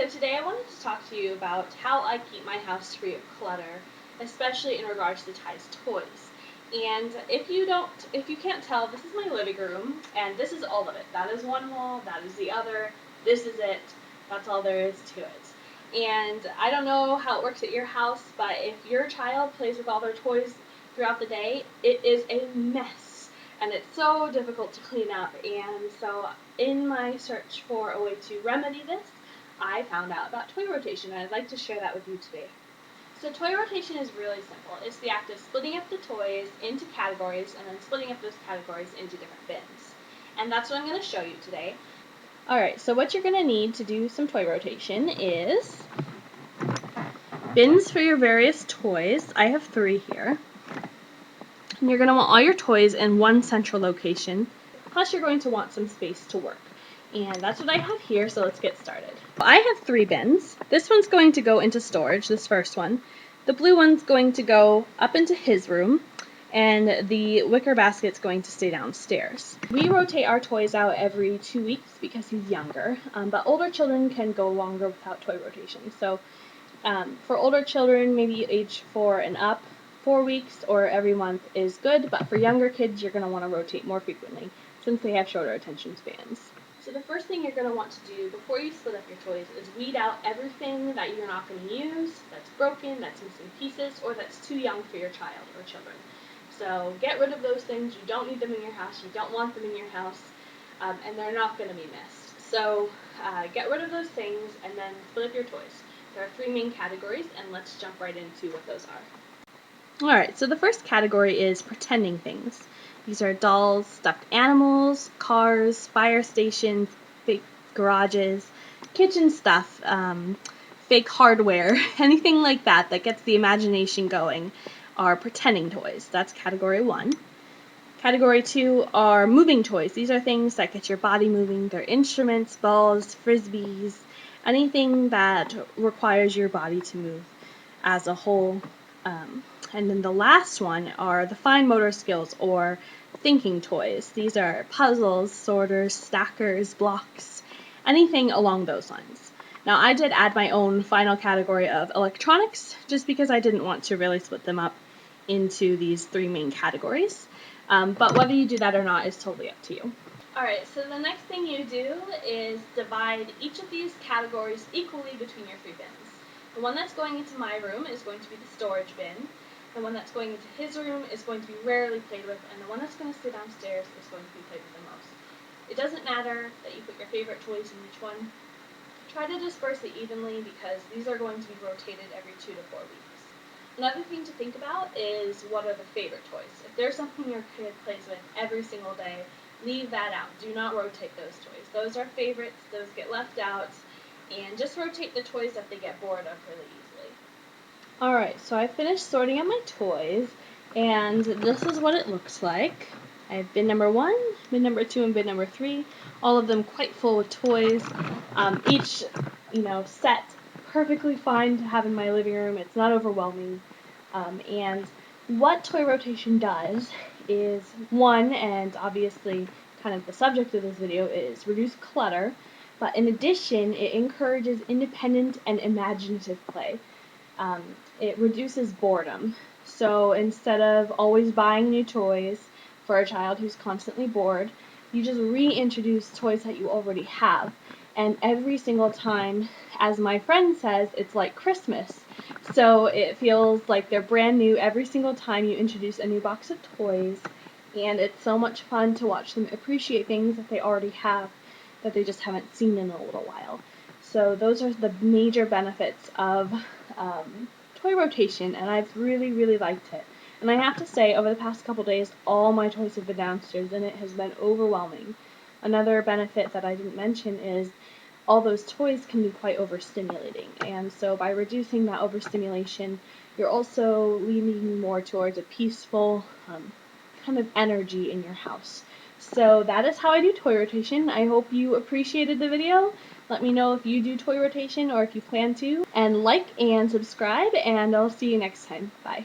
So today I wanted to talk to you about how I keep my house free of clutter, especially in regards to Ty's toys. And if you can't tell, this is my living room, and this is all of it. That is one wall, that is the other, this is it, that's all there is to it. And I don't know how it works at your house, but if your child plays with all their toys throughout the day, it is a mess. And it's so difficult to clean up. And so in my search for a way to remedy this, I found out about toy rotation, and I'd like to share that with you today. So toy rotation is really simple. It's the act of splitting up the toys into categories and then splitting up those categories into different bins. And that's what I'm going to show you today. Alright, so what you're going to need to do some toy rotation is bins for your various toys. I have 3 here. And you're going to want all your toys in one central location, plus you're going to want some space to work. And that's what I have here, so let's get started. I have 3 bins. This one's going to go into storage, this first one. The blue one's going to go up into his room, and the wicker basket's going to stay downstairs. We rotate our toys out every 2 weeks because he's younger, but older children can go longer without toy rotation. So for older children, maybe age 4 and up, 4 weeks or every month is good, but for younger kids, you're going to want to rotate more frequently since they have shorter attention spans. So the first thing you're going to want to do before you split up your toys is weed out everything that you're not going to use, that's broken, that's missing pieces, or that's too young for your child or children. So get rid of those things. You don't need them in your house, you don't want them in your house, and they're not going to be missed. So get rid of those things and then split up your toys. There are 3 main categories, and let's jump right into what those are. Alright, so the first category is pretending things. These are dolls, stuffed animals, cars, fire stations, fake garages, kitchen stuff, fake hardware, anything like that that gets the imagination going are pretending toys. That's category 1. Category 2 are moving toys. These are things that get your body moving. They're instruments, balls, frisbees, anything that requires your body to move as a whole. And then the last one are the fine motor skills or thinking toys. These are puzzles, sorters, stackers, blocks, anything along those lines. Now I did add my own final category of electronics just because I didn't want to really split them up into these 3 main categories. But whether you do that or not is totally up to you. Alright, so the next thing you do is divide each of these categories equally between your 3 bins. The one that's going into my room is going to be the storage bin. The one that's going into his room is going to be rarely played with, and the one that's going to stay downstairs is going to be played with the most. It doesn't matter that you put your favorite toys in each one. Try to disperse it evenly because these are going to be rotated every 2 to 4 weeks. Another thing to think about is what are the favorite toys. If there's something your kid plays with every single day, leave that out. Do not rotate those toys. Those are favorites, those get left out, and just rotate the toys that they get bored of really easily. Alright, so I finished sorting out my toys, and this is what it looks like. I have bin number 1, bin number 2, and bin number 3, all of them quite full with toys. Each, set perfectly fine to have in my living room. It's not overwhelming. And what toy rotation does is, one, and obviously kind of the subject of this video, is reduce clutter, but in addition, it encourages independent and imaginative play. It reduces boredom. So instead of always buying new toys for a child who's constantly bored, you just reintroduce toys that you already have. And every single time, as my friend says, it's like Christmas. So it feels like they're brand new every single time you introduce a new box of toys. And it's so much fun to watch them appreciate things that they already have that they just haven't seen in a little while. So those are the major benefits of toy rotation, and I've really, really liked it. And I have to say, over the past couple days, all my toys have been downstairs, and it has been overwhelming. Another benefit that I didn't mention is all those toys can be quite overstimulating, and so by reducing that overstimulation, you're also leaning more towards a peaceful kind of energy in your house. So that is how I do toy rotation. I hope you appreciated the video. Let me know if you do toy rotation or if you plan to. And like and subscribe, and I'll see you next time. Bye.